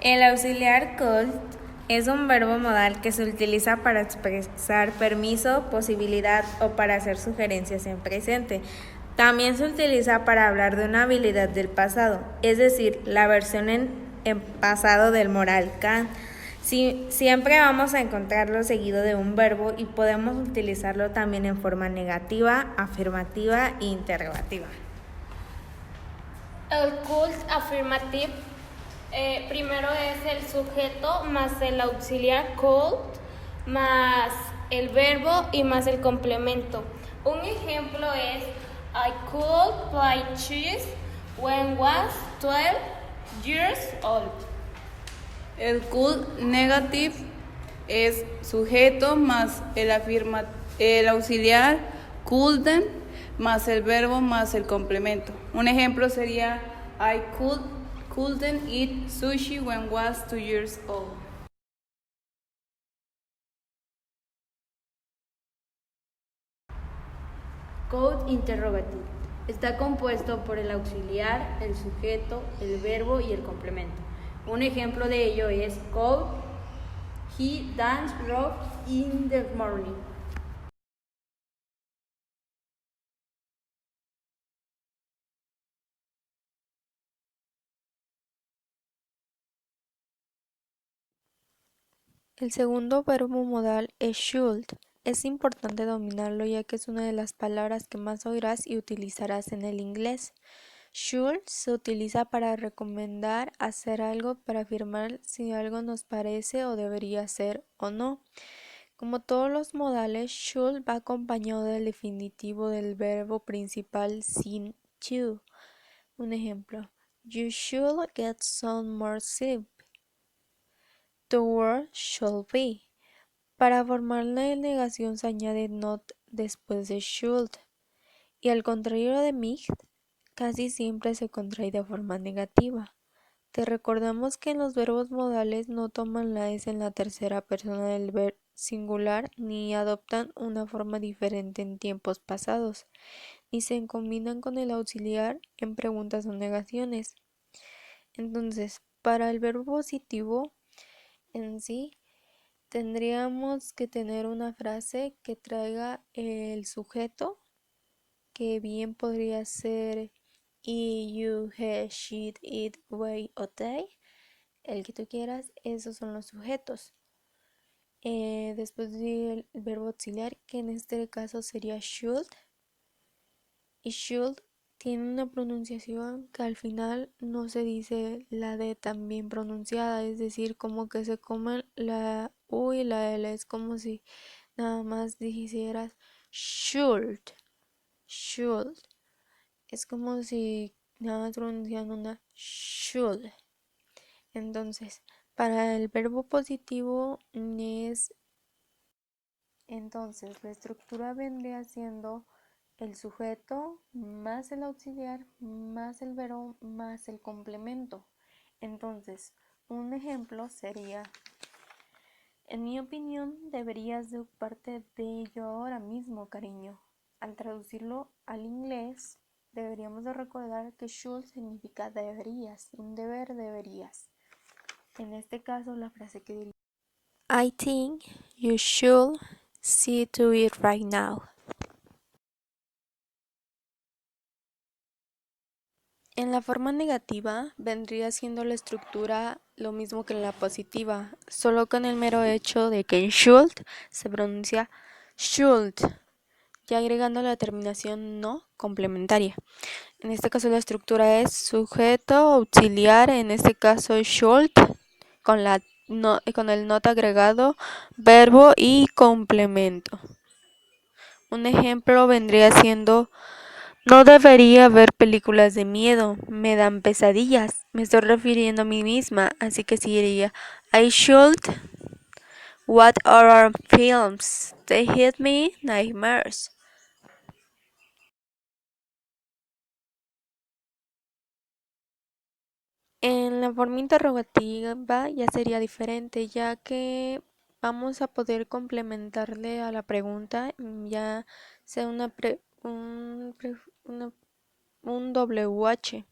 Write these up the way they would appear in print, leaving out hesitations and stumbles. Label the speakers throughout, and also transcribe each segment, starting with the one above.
Speaker 1: El auxiliar could es un verbo modal que se utiliza para expresar permiso, posibilidad o para hacer sugerencias en presente. También se utiliza para hablar de una habilidad del pasado, es decir, la versión en pasado del moral can. Siempre vamos a encontrarlo seguido de un verbo y podemos utilizarlo también en forma negativa, afirmativa e interrogativa.
Speaker 2: El could afirmativo primero es el sujeto más el auxiliar could más el verbo y más el complemento. Un ejemplo es I could play chess when was 12 years old.
Speaker 3: El could negative es sujeto más el auxiliar couldn't más el verbo más el complemento. Un ejemplo sería I couldn't eat sushi when was 2 years old.
Speaker 4: Could interrogativo. Está compuesto por el auxiliar, el sujeto, el verbo y el complemento. Un ejemplo de ello es could he dance rock in the morning.
Speaker 5: El segundo verbo modal es should. Es importante dominarlo ya que es una de las palabras que más oirás y utilizarás en el inglés. Should se utiliza para recomendar hacer algo, para afirmar si algo nos parece o debería ser o no. Como todos los modales, should va acompañado del definitivo del verbo principal sin to. Un ejemplo: You should get some more sleep. The word should be. Para formar la negación se añade not después de should. Y al contrario de might, casi siempre se contrae de forma negativa. Te recordamos que en los verbos modales no toman la S en la tercera persona del verbo singular ni adoptan una forma diferente en tiempos pasados, ni se combinan con el auxiliar en preguntas o negaciones. Entonces, para el verbo positivo en sí, tendríamos que tener una frase que traiga el sujeto, que bien podría ser he, you, he, she, it, we o they, el que tú quieras. Esos son los sujetos. Después del verbo auxiliar, que en este caso sería should, y should tiene una pronunciación que al final no se dice la D tan bien pronunciada, es decir, como que se comen la U y la L, es como si nada más dijeras should, should, es como si nada más pronuncian una should. Entonces, para el verbo positivo entonces la estructura vendría siendo el sujeto más el auxiliar más el verbo más el complemento. Entonces, un ejemplo sería: en mi opinión, deberías de ocuparte de ello ahora mismo, cariño. Al traducirlo al inglés, deberíamos de recordar que should significa deberías, un deber deberías. En este caso, la frase que diría: I think you should see to it right now. En la forma negativa vendría siendo la estructura lo mismo que en la positiva, solo con el mero hecho de que en should se pronuncia should, ya agregando la terminación no complementaria. En este caso la estructura es sujeto auxiliar, en este caso should, con el not agregado, verbo y complemento. Un ejemplo vendría siendo: no debería ver películas de miedo, me dan pesadillas. Me estoy refiriendo a mí misma, así que diría I should watch horror films. They hit me nightmares. En la forma interrogativa ya sería diferente, ya que vamos a poder complementarle a la pregunta, ya sea un WH.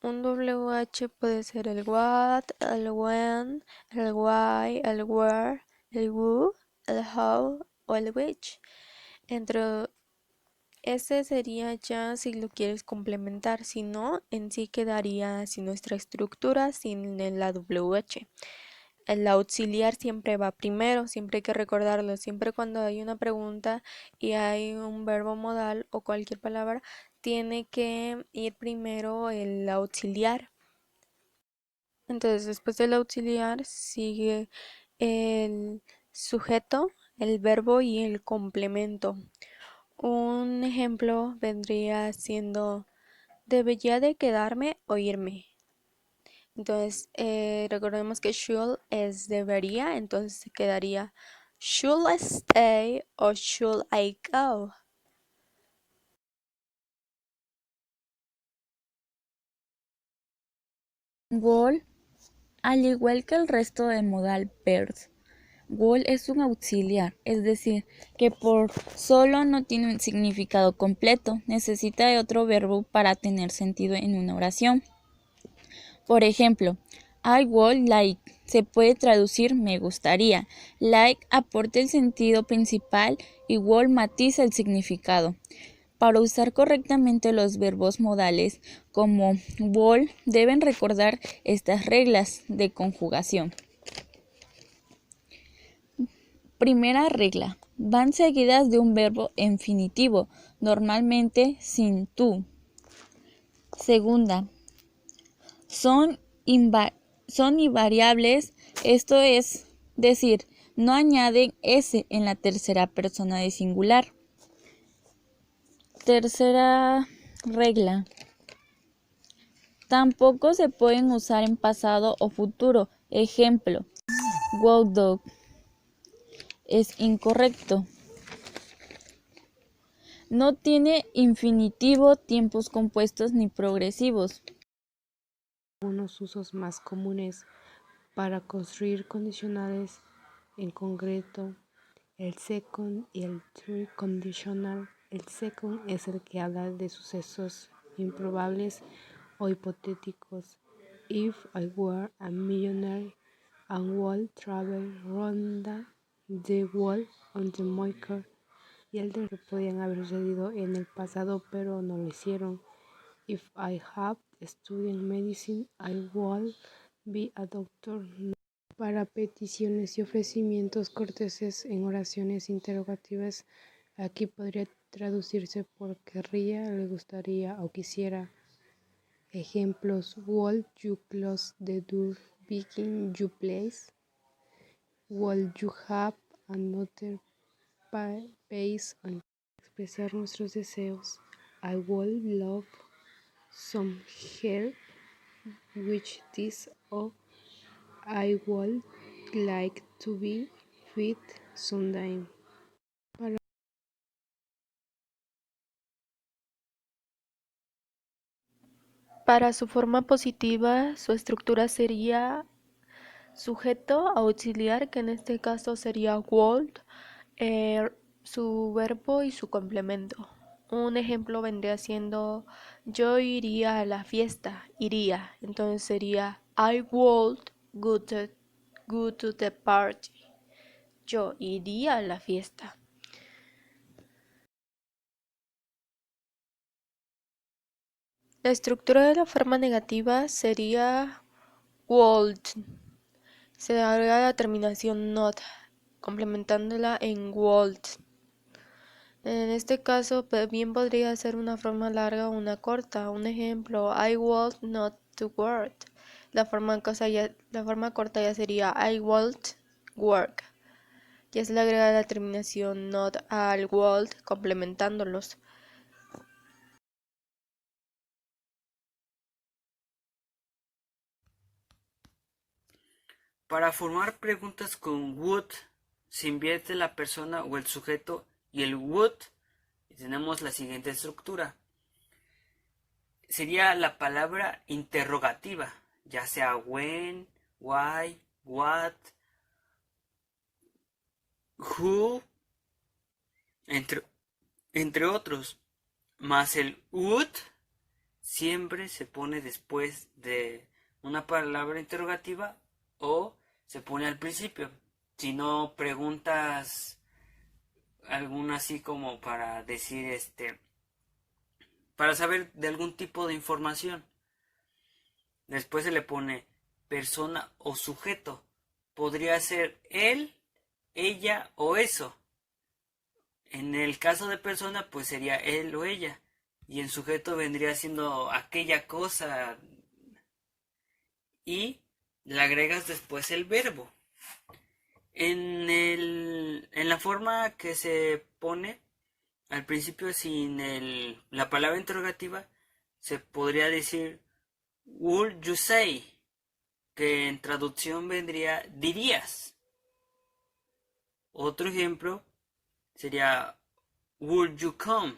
Speaker 5: Un WH puede ser el what, el when, el why, el where, el who, el how o el which. Entre ese sería ya si lo quieres complementar, si no, en sí quedaría sin nuestra estructura, sin la WH. El auxiliar siempre va primero, siempre hay que recordarlo, siempre cuando hay una pregunta y hay un verbo modal o cualquier palabra, tiene que ir primero el auxiliar. Entonces, después del auxiliar sigue el sujeto, el verbo y el complemento. Un ejemplo vendría siendo debería de quedarme o irme. Entonces, recordemos que should es debería, entonces se quedaría should I stay or should I go?
Speaker 6: Will, al igual que el resto del modal verbs, will es un auxiliar, es decir, que por solo no tiene un significado completo, necesita de otro verbo para tener sentido en una oración. Por ejemplo, I would like se puede traducir me gustaría. Like aporta el sentido principal y would matiza el significado. Para usar correctamente los verbos modales como would deben recordar estas reglas de conjugación. Primera regla. Van seguidas de un verbo infinitivo, normalmente sin tú. Segunda. Son invariables, esto es decir, no añaden S en la tercera persona de singular. Tercera regla. Tampoco se pueden usar en pasado o futuro. Ejemplo, walk dog. Es incorrecto. No tiene infinitivo, tiempos compuestos ni progresivos.
Speaker 7: Algunos usos más comunes para construir condicionales, en concreto el second y el third conditional. El second es el que habla de sucesos improbables o hipotéticos. If I were a millionaire and would travel round the world on the my car. Y el de que podían haber sucedido en el pasado pero no lo hicieron. If I had studied medicine, I would be a doctor. Para peticiones y ofrecimientos corteses en oraciones interrogativas, aquí podría traducirse por querría, le gustaría o quisiera. Ejemplos: would you close the door begin you place? Would you have another pace on expresar nuestros deseos? I would love some help with this, or I would like to be fit someday.
Speaker 5: Para su forma positiva, su estructura sería sujeto auxiliar, que en este caso sería would, su verbo y su complemento. Un ejemplo vendría siendo yo iría a la fiesta, iría, entonces sería I would go to the party. Yo iría a la fiesta. La estructura de la forma negativa sería would. Se agrega la terminación not, complementándola en would. En este caso, bien podría ser una forma larga o una corta. Un ejemplo, I would not to work. La forma corta ya sería I would work. Ya se le agrega la terminación not al would, complementándolos.
Speaker 8: Para formar preguntas con would, se invierte la persona o el sujeto y el would, y tenemos la siguiente estructura. Sería la palabra interrogativa, ya sea when, why, what, who, entre otros, más el would siempre se pone después de una palabra interrogativa o se pone al principio. Si no, preguntas alguna así como para decir para saber de algún tipo de información. Después se le pone persona o sujeto. Podría ser él, ella o eso. En el caso de persona, pues sería él o ella. Y el sujeto vendría siendo aquella cosa. Y le agregas después el verbo. En la forma que se pone al principio sin la palabra interrogativa, se podría decir would you say, que en traducción vendría dirías. Otro ejemplo sería would you come.